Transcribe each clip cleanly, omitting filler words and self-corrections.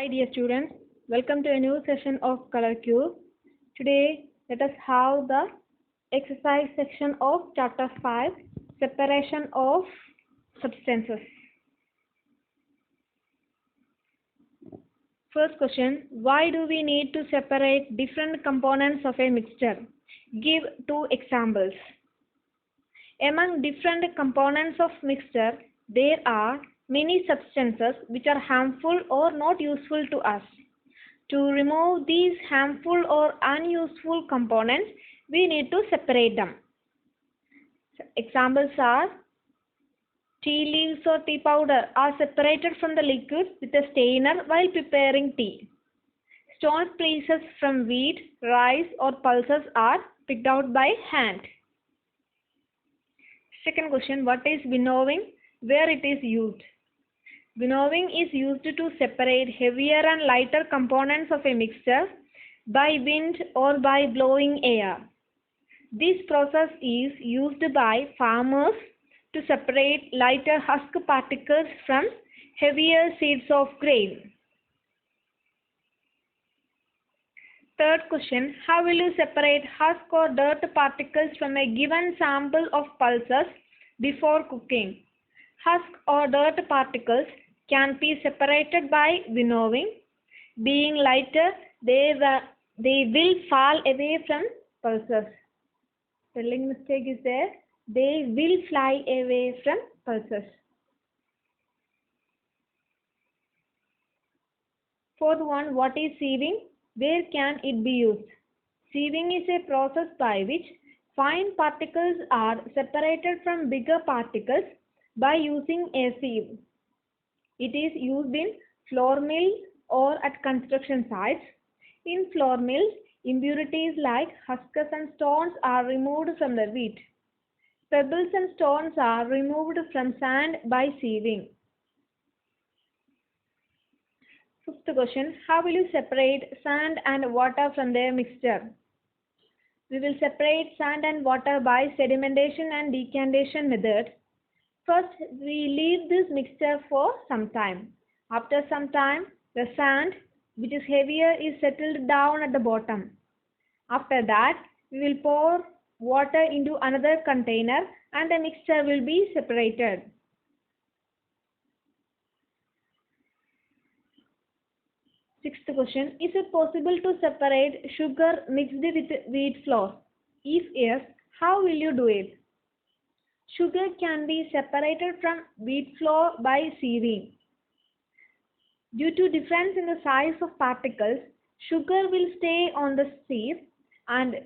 Hi dear students, welcome to a new session of Color Cube. Today let us have the exercise section of chapter 5, separation of substances. First question, why do we need to separate different components of a mixture? Give two examples. Among different components of mixture, there are many substances which are harmful or not useful to us. To remove these harmful or unuseful components, we need to separate them. Examples are tea leaves or tea powder are separated from the liquid with a strainer while preparing tea. Stone pieces from wheat, rice or pulses are picked out by hand. Second question, what is winnowing? Where it is used? Winnowing is used to separate heavier and lighter components of a mixture by wind or by blowing air. This process is used by farmers to separate lighter husk particles from heavier seeds of grain. Third question, how will you separate husk or dirt particles from a given sample of pulses before cooking? Husk or dirt particles can be separated by winnowing. Being lighter, they will fall away from pulses. Spelling mistake is there. They will fly away from pulses. Fourth one, what is sieving? Where can it be used? Sieving is a process by which fine particles are separated from bigger particles by using a sieve. It is used in flour mills or at construction sites. In flour mills, impurities like husks and stones are removed from the wheat. Pebbles and stones are removed from sand by sieving. Fifth question, how will you separate sand and water from their mixture? We will separate sand and water by sedimentation and decantation method. First, we leave this mixture for some time. After some time, the sand, which is heavier, is settled down at the bottom. After that, we will pour water into another container and the mixture will be separated. Sixth question, is it possible to separate sugar mixed with wheat flour? If yes, how will you do it? Sugar can be separated from wheat flour by sieving. Due to difference in the size of particles, sugar will stay on the sieve and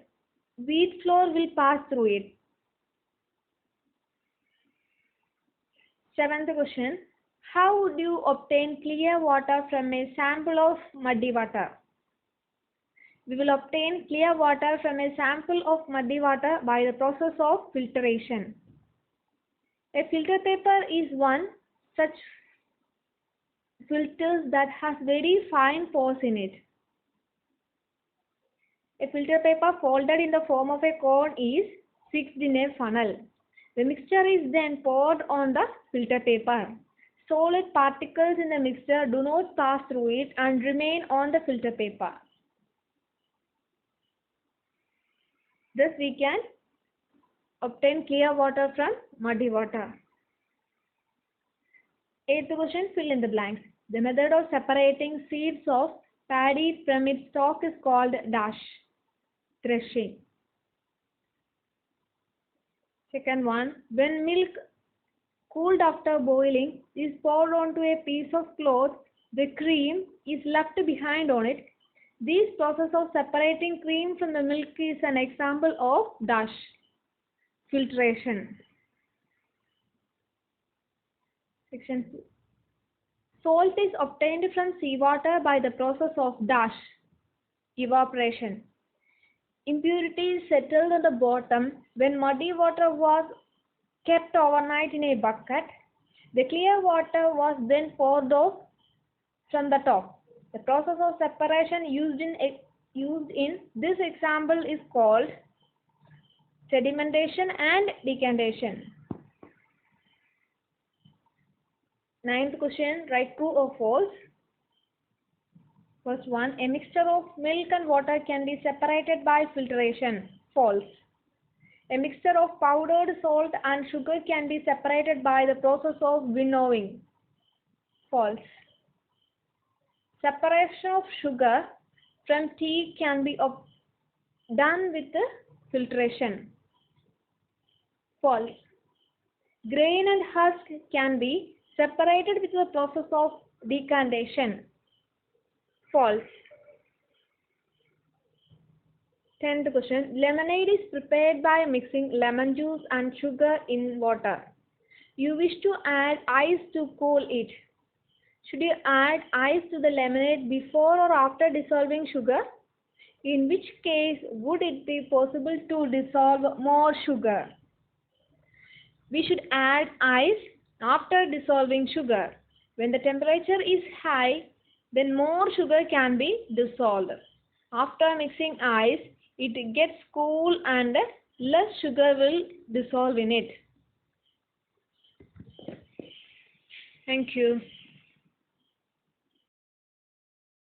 wheat flour will pass through it. Seventh question, how would you obtain clear water from a sample of muddy water? We will obtain clear water from a sample of muddy water by the process of filtration. A filter paper is one such filters that has very fine pores in it. A filter paper folded in the form of a cone is fixed in a funnel. The mixture is then poured on the filter paper. Solid particles in the mixture do not pass through it and remain on the filter paper. Thus we can obtain clear water from muddy water. Eighth question, fill in the blanks. The method of separating seeds of paddy from its stalk is called dash, threshing. Second one, when milk cooled after boiling is poured onto a piece of cloth, the cream is left behind on it. This process of separating cream from the milk is an example of dash, filtration. Section 2. Salt is obtained from seawater by the process of dash, evaporation. Impurities settled on the bottom when muddy water was kept overnight in a bucket. The clear water was then poured off from the top. The process of separation used in this example is called sedimentation and decantation. Ninth question, write true or false. First one, a mixture of milk and water can be separated by filtration. False. A mixture of powdered salt and sugar can be separated by the process of winnowing. False. Separation of sugar from tea can be done with filtration. False. Grain and husk can be separated with the process of decantation. False. 10th question. Lemonade is prepared by mixing lemon juice and sugar in water. You wish to add ice to cool it. Should you add ice to the lemonade before or after dissolving sugar? In which case would it be possible to dissolve more sugar? We should add ice after dissolving sugar. When the temperature is high, then more sugar can be dissolved. After mixing ice, it gets cool and less sugar will dissolve in it. Thank you.